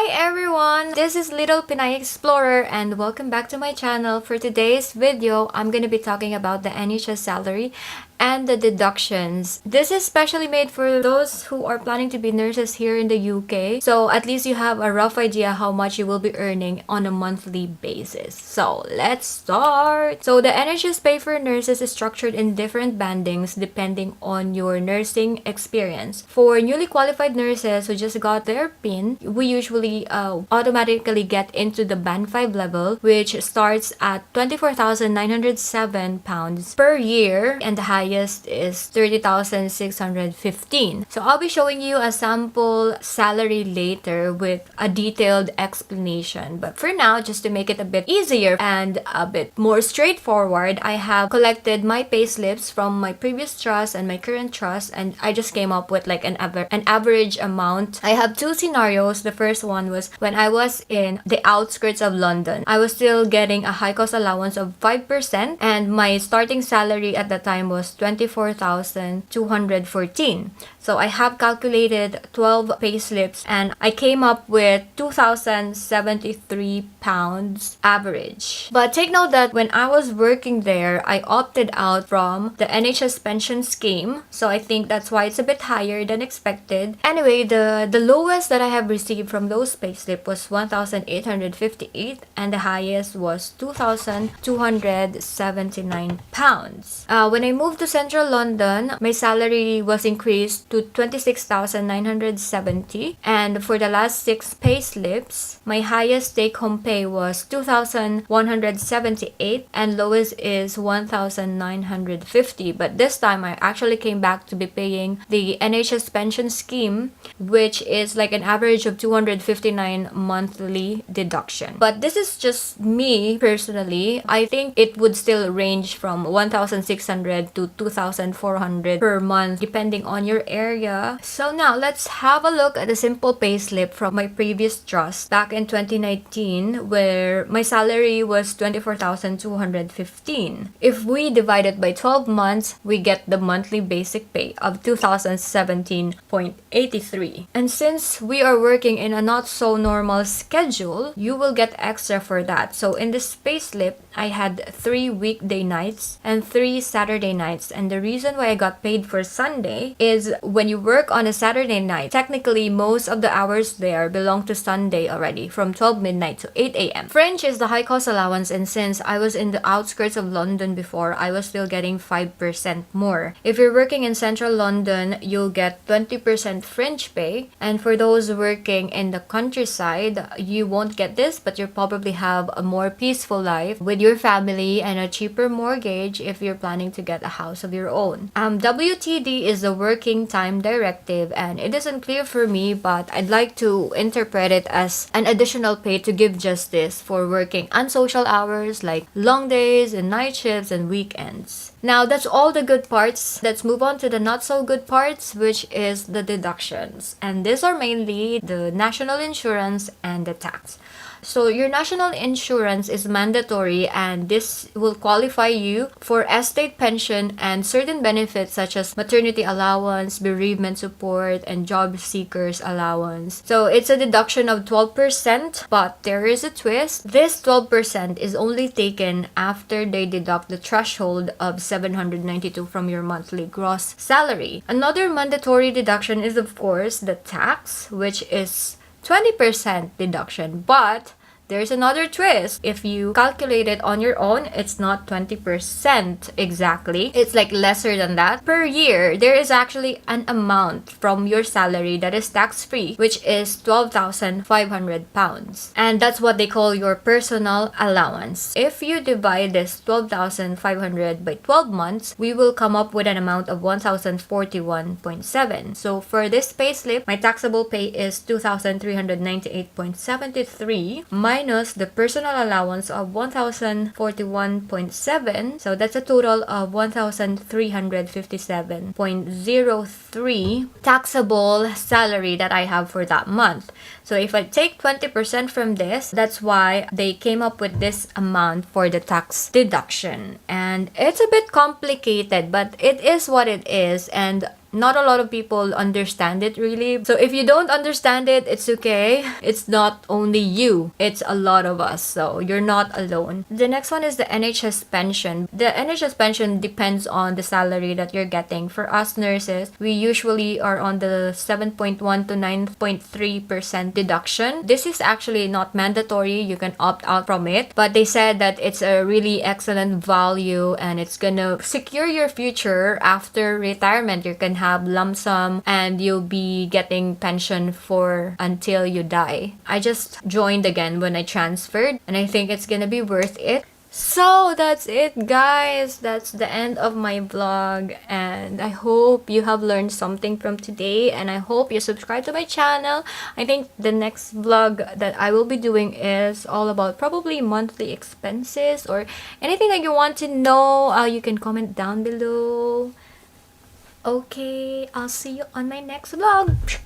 Hi everyone! This is LittlePinayExplorer and welcome back to my channel. For today's video, I'm going to be talking about the NHS salary and the deductions. This is specially made for those who are planning to be nurses here in the UK. So at least you have a rough idea how much you will be earning on a monthly basis. So let's start! So the NHS pay for nurses is structured in different bandings depending on your nursing experience. For newly qualified nurses who just got their PIN, we usually automatically get into the band 5 level, which starts at £24,907 per year, and the highest is 30,615. So I'll be showing you a sample salary later with a detailed explanation. But for now, just to make it a bit easier and a bit more straightforward, I have collected my pay slips from my previous trust and my current trust, and I just came up with like an average amount. I have two scenarios. The first one was when I was in the outskirts of London. I was still getting a high cost allowance of 5%, and my starting salary at the time was 24,214. So I have calculated 12 pay slips and I came up with £2,073 average. But take note that when I was working there, I opted out from the NHS Pension scheme. So I think that's why it's a bit higher than expected. Anyway, the lowest that I have received from those pay slip was 1,858 and the highest was 2,279 pounds. When I moved to Central London, my salary was increased to 26,970, and for the last 6 pay slips, my highest take-home pay was 2,178 and lowest is 1,950. But this time, I actually came back to be paying the NHS pension scheme, which is like an average of 259 monthly deduction. But this is just me personally. I think it would still range from 1,600 to 2,400 per month depending on your area. So now let's have a look at a simple pay slip from my previous trust back in 2019, where my salary was 24,215. If we divide it by 12 months, we get the monthly basic pay of 2,017.83. And since we are working in a not so normal schedule, you will get extra for that. So in this pay slip, I had 3 weekday nights and 3 Saturday nights, and the reason why I got paid for Sunday is when you work on a Saturday night, technically most of the hours there belong to Sunday already, from 12 midnight to 8 a.m. French is the high cost allowance, and since I was in the outskirts of London before, I was still getting 5% more. If you're working in central London, you'll get 20% French pay, and for those working in the countryside, you won't get this, but you'll probably have a more peaceful life with your family and a cheaper mortgage if you're planning to get a house of your own. WTD is the Working Time Directive, and it isn't clear for me, but I'd like to interpret it as an additional pay to give justice for working unsocial hours like long days and night shifts and weekends. Now that's all the good parts. Let's move on to the not so good parts, which is the deductions. And these are mainly the national insurance and the tax. So your national insurance is mandatory, and this will qualify you for estate pension and certain benefits such as maternity allowance, bereavement support, and job seekers allowance. So it's a deduction of 12%, but there is a twist. This 12% is only taken after they deduct the threshold of 792 from your monthly gross salary. Another mandatory deduction is of course the tax, which is 20% deduction, but there's another twist. If you calculate it on your own, it's not 20% exactly. It's like lesser than that. Per year, there is actually an amount from your salary that is tax-free, which is £12,500. And that's what they call your personal allowance. If you divide this 12,500 by 12 months, we will come up with an amount of 1,041.7. So for this pay slip, my taxable pay is 2,398.73 minus the personal allowance of 1,041.7. So that's a total of 1,357.03 taxable salary that I have for that month. So if I take 20% from this, that's why they came up with this amount for the tax deduction. And it's a bit complicated, but it is what it is. And not a lot of people understand it really. So if you don't understand it, it's okay. It's not only you, it's a lot of us. So you're not alone. The next one is the NHS pension. The NHS pension depends on the salary that you're getting. For us nurses, we usually are on the 7.1 to 9.3% deduction. This is actually not mandatory. You can opt out from it. But they said that it's a really excellent value and it's gonna secure your future after retirement. You can have lump sum and you'll be getting pension for until you die. I just joined again when I transferred and I think it's gonna be worth it. So that's it, guys. That's the end of my vlog, and I hope you have learned something from today, and I hope you subscribe to my channel. I think the next vlog that I will be doing is all about probably monthly expenses or anything that you want to know. You can comment down below. Okay, I'll see you on my next vlog.